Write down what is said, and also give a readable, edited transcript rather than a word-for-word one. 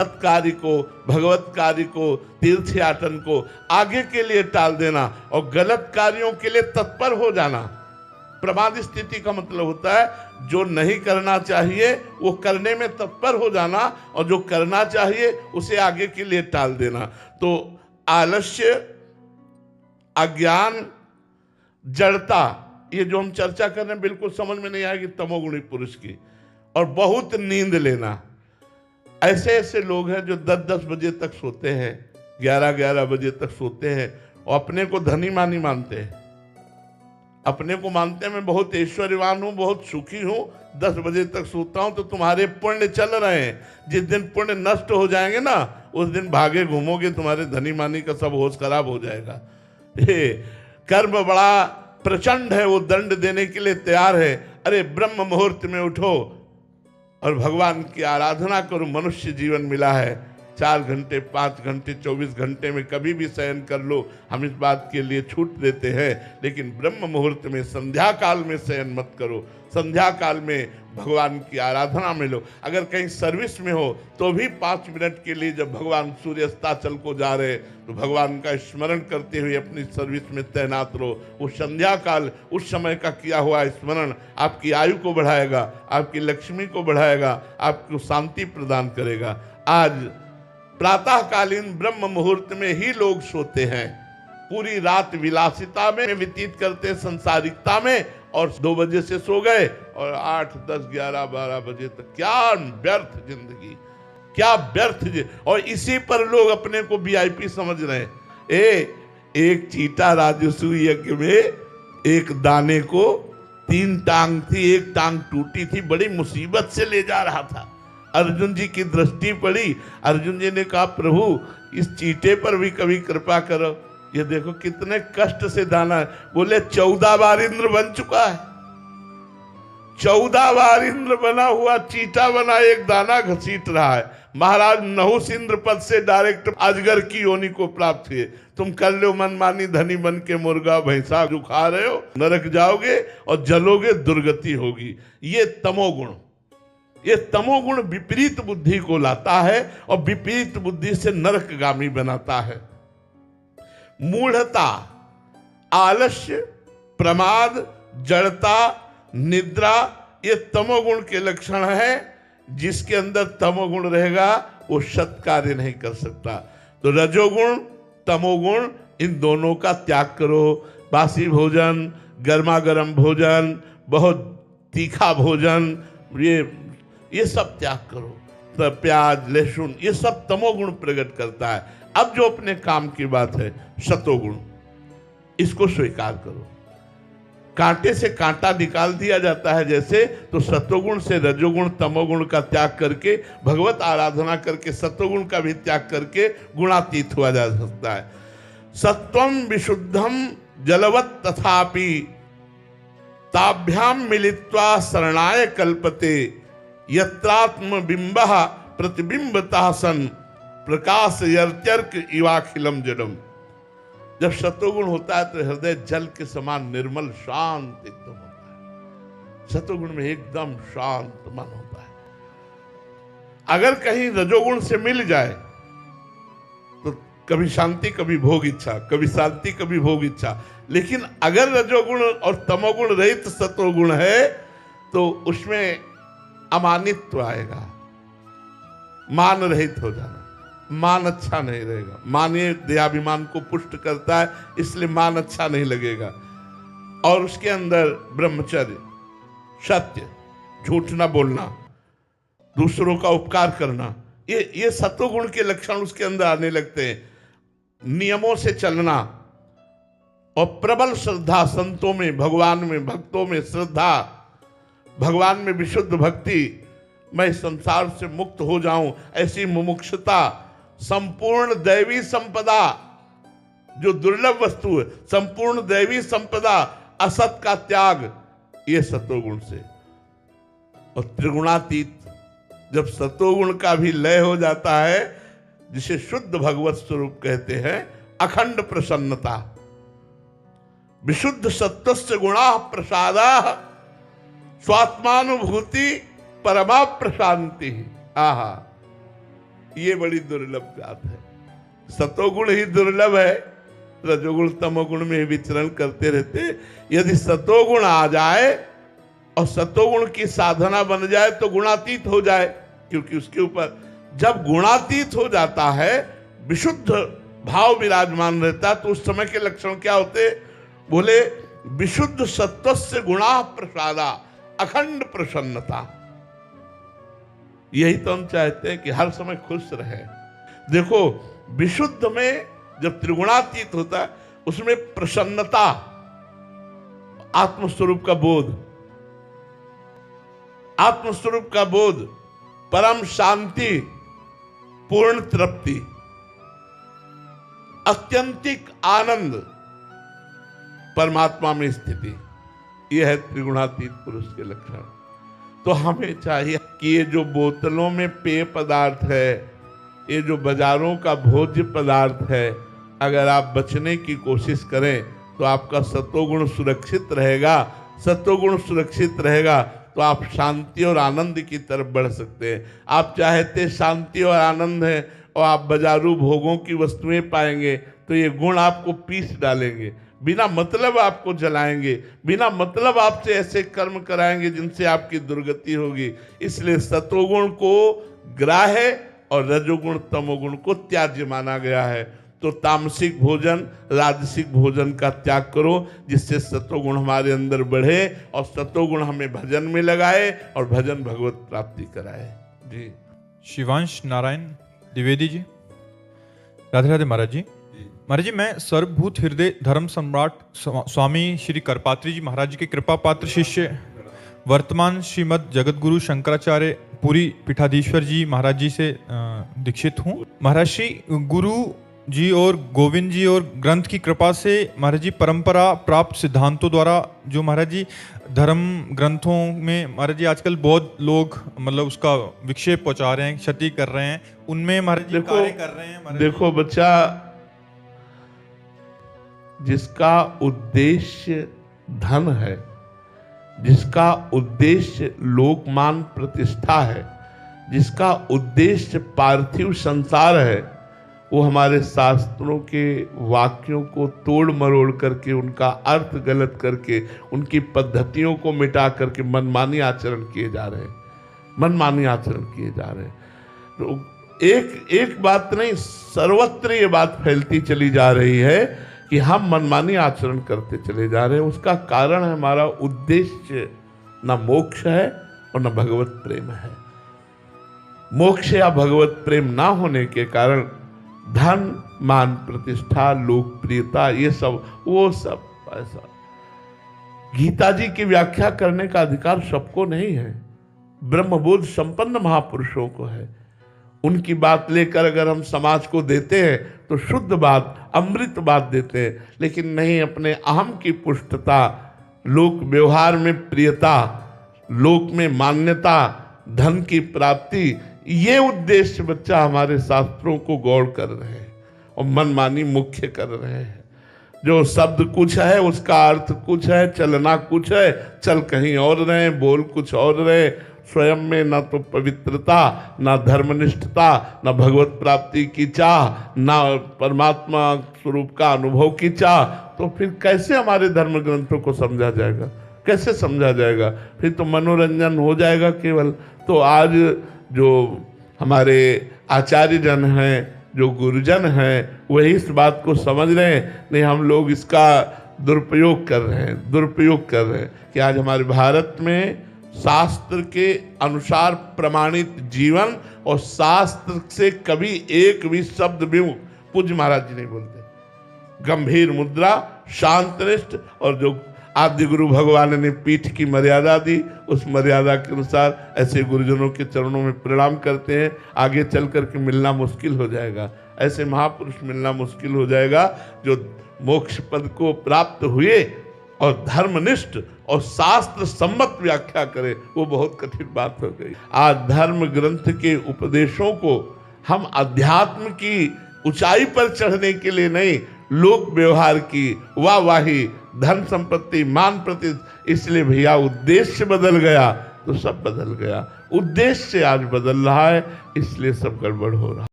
कार्य को, भगवत कार्य को, तीर्थ याटन को आगे के लिए टाल देना और गलत कार्यों के लिए तत्पर हो जाना। प्रमाद स्थिति का मतलब होता है जो नहीं करना चाहिए वो करने में तत्पर हो जाना, और जो करना चाहिए उसे आगे के लिए टाल देना। तो आलस्य, अज्ञान, जड़ता, ये जो हम चर्चा कर रहे हैं बिल्कुल समझ में नहीं आएगी तमोगुणी पुरुष की। और बहुत नींद लेना, ऐसे ऐसे लोग हैं जो 10-10 बजे तक सोते हैं, 11-11 बजे तक सोते हैं और अपने को धनी मानी मानते हैं, अपने को मानते हैं मैं बहुत ऐश्वर्यवान हूं, बहुत सुखी हूं, 10 बजे तक सोता हूं तो तुम्हारे पुण्य चल रहे हैं। जिस दिन पुण्य नष्ट हो जाएंगे ना उस दिन भागे घूमोगे, तुम्हारे धनी मानी का सब होश खराब हो जाएगा। ये कर्म बड़ा प्रचंड है, वो दंड देने के लिए तैयार है। अरे ब्रह्म मुहूर्त में उठो और भगवान की आराधना करो। मनुष्य जीवन मिला है, 4 घंटे, 5 घंटे, 24 घंटे में कभी भी शयन कर लो, हम इस बात के लिए छूट देते हैं। लेकिन ब्रह्म मुहूर्त में, संध्या काल में शयन मत करो। संध्या काल में भगवान की आराधना में लो। अगर कहीं सर्विस में हो तो भी 5 मिनट के लिए, जब भगवान सूर्यास्ताचल को जा रहे तो भगवान का स्मरण करते हुए अपनी सर्विस में तैनात रहो। वो संध्या काल, उस समय का किया हुआ स्मरण आपकी आयु को बढ़ाएगा, आपकी लक्ष्मी को बढ़ाएगा, आपको शांति प्रदान करेगा। आज प्रातःकालीन ब्रह्म मुहूर्त में ही लोग सोते हैं, पूरी रात विलासिता में व्यतीत करते, संसारिकता में, और 2 बजे से सो गए और 8, 10, 11, 12 बजे तक। क्या व्यर्थ जिंदगी, क्या व्यर्थ। और इसी पर लोग अपने को वीआईपी समझ रहे हैं। एक चीटा राजस्व यज्ञ में एक दाने को 3 टांग थी, एक टांग टूटी थी, बड़ी मुसीबत से ले जा रहा था। अर्जुन जी की दृष्टि पड़ी, अर्जुन जी ने कहा प्रभु इस चीटे पर भी कभी कृपा करो, ये देखो कितने कष्ट से दाना है। बोले 14 बार इंद्र बन चुका है, 14 बार इंद्र बना हुआ चीटा बना एक दाना घसीट रहा है। महाराज नहुस इंद्र पद से डायरेक्ट अजगर की योनि को प्राप्त हुए। तुम कर लो मनमानी धनी बन के मुर्गा भैंसा जो खा रहे हो, नरक जाओगे और जलोगे, दुर्गति होगी। ये तमोगुण, ये तमोगुण विपरीत बुद्धि को लाता है और विपरीत बुद्धि से नरकगामी बनाता है। मूढ़ता, आलस्य, प्रमाद, जड़ता, निद्रा, ये तमोगुण के लक्षण है। जिसके अंदर तमोगुण रहेगा वो सत् कार्य नहीं कर सकता। तो रजोगुण, तमोगुण, इन दोनों का त्याग करो। बासी भोजन, गर्मा गर्म भोजन, बहुत तीखा भोजन, ये सब त्याग करो। तो प्याज, लहसुन, ये सब तमोगुण प्रकट करता है। अब जो अपने काम की बात है, सतोगुण, इसको स्वीकार करो। कांटे से कांटा निकाल दिया जाता है जैसे, तो सतोगुण से रजोगुण, तमोगुण का त्याग करके भगवत आराधना करके सतोगुण का भी त्याग करके गुणातीत हुआ जा सकता है। सत्वम विशुद्धम जलवत् तथापि ताभ्याम मिलित्वा शरणाय कल्पते यत्रात्म बिंबः प्रतिबिंबतः सन प्रकाश यर्त्यर्क इवाखिलम जडम। जब सतोगुण होता है तो हृदय जल के समान निर्मल शांत एकदम होता है। सतोगुण में एकदम शांत मन होता है। अगर कहीं रजोगुण से मिल जाए तो कभी शांति, कभी भोग इच्छा, कभी शांति, कभी भोग इच्छा। लेकिन अगर रजोगुण और तमोगुण रहित सतोगुण है तो उसमें अमानित्व आएगा, मान रहित हो जाना। मान अच्छा नहीं रहेगा। मान ये देहाभिमान को पुष्ट करता है, इसलिए मान अच्छा नहीं लगेगा। और उसके अंदर ब्रह्मचर्य, सत्य, झूठ ना बोलना, दूसरों का उपकार करना, ये सत्वगुण के लक्षण उसके अंदर आने लगते हैं। नियमों से चलना और प्रबल श्रद्धा, संतों में, भगवान में, भक्तों में श्रद्धा, भगवान में विशुद्ध भक्ति, मैं संसार से मुक्त हो जाऊं ऐसी मुमुक्षुता, संपूर्ण दैवी संपदा जो दुर्लभ वस्तु है, संपूर्ण दैवी संपदा, असत का त्याग, ये सतोगुण से। और त्रिगुणातीत, जब सतोगुण का भी लय हो जाता है, जिसे शुद्ध भगवत स्वरूप कहते हैं, अखंड प्रसन्नता, विशुद्ध सत्वस्य गुणा प्रसादा स्वात्मानुभूति परमा प्रशांति। आहा, ये बड़ी दुर्लभ बात है। सतोगुण ही दुर्लभ है, रजोगुण तमोगुण में विचरण करते रहते। यदि सतोगुण आ जाए और सतोगुण की साधना बन जाए तो गुणातीत हो जाए, क्योंकि उसके ऊपर जब गुणातीत हो जाता है, विशुद्ध भाव विराजमान रहता, तो उस समय के लक्षण क्या होते? बोले विशुद्ध सत्वस्य गुणा प्रसादा, अखंड प्रसन्नता। यही तो हम चाहते हैं कि हर समय खुश रहे। देखो, विशुद्ध में जब त्रिगुणातीत होता है, उसमें प्रसन्नता, आत्मस्वरूप का बोध, आत्मस्वरूप का बोध, परम शांति, पूर्ण तृप्ति, अत्यंतिक आनंद, परमात्मा में स्थिति, यह है त्रिगुणातीत पुरुष के लक्षण। तो हमें चाहिए कि ये जो बोतलों में पेय पदार्थ है, ये जो बाजारों का भोज्य पदार्थ है, अगर आप बचने की कोशिश करें तो आपका सत्वगुण सुरक्षित रहेगा। सत्वगुण सुरक्षित रहेगा तो आप शांति और आनंद की तरफ बढ़ सकते हैं। आप चाहते शांति और आनंद है और आप बाजारू भोगों की वस्तुएं पाएंगे, तो ये गुण आपको पीस डालेंगे, बिना मतलब आपको जलाएंगे, बिना मतलब आपसे ऐसे कर्म कराएंगे जिनसे आपकी दुर्गति होगी। इसलिए सत्वगुण को ग्राह्य और रजोगुण तमोगुण को त्याज्य माना गया है। तो तामसिक भोजन, राजसिक भोजन का त्याग करो, जिससे सत्वगुण हमारे अंदर बढ़े और सत्वगुण हमें भजन में लगाए और भजन भगवत प्राप्ति कराए। जी। शिवांश नारायण द्विवेदी जी, राधे राधे महाराज जी। महाराज जी, मैं सर्वभूत हृदय धर्म सम्राट स्वामी श्री करपात्री जी महाराज जी के कृपा पात्र शिष्य, वर्तमान श्रीमद जगतगुरु शंकराचार्य पुरी पीठाधीश्वर जी महाराज जी से दीक्षित हूँ। महाराज श्री गुरु जी और गोविंद जी और ग्रंथ की कृपा से महाराज जी परंपरा प्राप्त सिद्धांतों द्वारा जो महाराज जी धर्म ग्रंथों में महाराज जी आजकल बहुत लोग मतलब उसका विक्षेप पहुंचा रहे हैं, क्षति कर रहे हैं, उनमें महाराज जी कार्य कर रहे हैं। देखो बच्चा, जिसका उद्देश्य धन है, जिसका उद्देश्य लोकमान प्रतिष्ठा है, जिसका उद्देश्य पार्थिव संसार है, वो हमारे शास्त्रों के वाक्यों को तोड़ मरोड़ करके, उनका अर्थ गलत करके, उनकी पद्धतियों को मिटा करके मनमानी आचरण किए जा रहे हैं, मनमानी आचरण किए जा रहे हैं। तो एक बात नहीं, सर्वत्र ये बात फैलती चली जा रही है कि हम मनमानी आचरण करते चले जा रहे हैं। उसका कारण है हमारा उद्देश्य न मोक्ष है और न भगवत प्रेम है। मोक्ष या भगवत प्रेम ना होने के कारण धन, मान, प्रतिष्ठा, लोकप्रियता, ये सब वो सब ऐसा। गीता जी की व्याख्या करने का अधिकार सबको नहीं है, ब्रह्मबोध संपन्न महापुरुषों को है। उनकी बात लेकर अगर हम समाज को देते हैं तो शुद्ध बात, अमृत बात देते हैं, लेकिन नहीं, अपने अहम की पुष्टता, लोक व्यवहार में प्रियता, लोक में मान्यता, धन की प्राप्ति, ये उद्देश्य बच्चा हमारे शास्त्रों को गौड़ कर रहे हैं और मनमानी मुख्य कर रहे हैं। जो शब्द कुछ है उसका अर्थ कुछ है, चलना कुछ है, चल कहीं और रहे, बोल कुछ और रहे, स्वयं में न तो पवित्रता, न धर्मनिष्ठता, न भगवत प्राप्ति की चाह, न परमात्मा स्वरूप का अनुभव की चाह, तो फिर कैसे हमारे धर्म ग्रंथों को समझा जाएगा? कैसे समझा जाएगा? फिर तो मनोरंजन हो जाएगा केवल। तो आज जो हमारे आचार्य जन हैं, जो गुरुजन हैं, वही इस बात को समझ रहे हैं, नहीं हम लोग इसका दुरुपयोग कर रहे हैं, दुरुपयोग कर रहे हैं कि आज हमारे भारत में शास्त्र के अनुसार प्रमाणित जीवन और शास्त्र से कभी एक भी शब्द भी पूज्य महाराज जी नहीं बोलते। गंभीर मुद्रा, शांतनिष्ठ, और जो आदि गुरु भगवान ने पीठ की मर्यादा दी, उस मर्यादा के अनुसार ऐसे गुरुजनों के चरणों में प्रणाम करते हैं। आगे चल करके मिलना मुश्किल हो जाएगा, ऐसे महापुरुष मिलना मुश्किल हो जाएगा जो मोक्ष पद को प्राप्त हुए और धर्मनिष्ठ और शास्त्र सम्मत व्याख्या करे, वो बहुत कठिन बात हो गई। आज धर्म ग्रंथ के उपदेशों को हम अध्यात्म की ऊंचाई पर चढ़ने के लिए नहीं, लोक व्यवहार की वाहवाही, धन संपत्ति, मान प्रतिष्ठा, इसलिए भैया उद्देश्य बदल गया। तो सब बदल गया। उद्देश्य आज बदल रहा है, इसलिए सब गड़बड़ हो रहा है।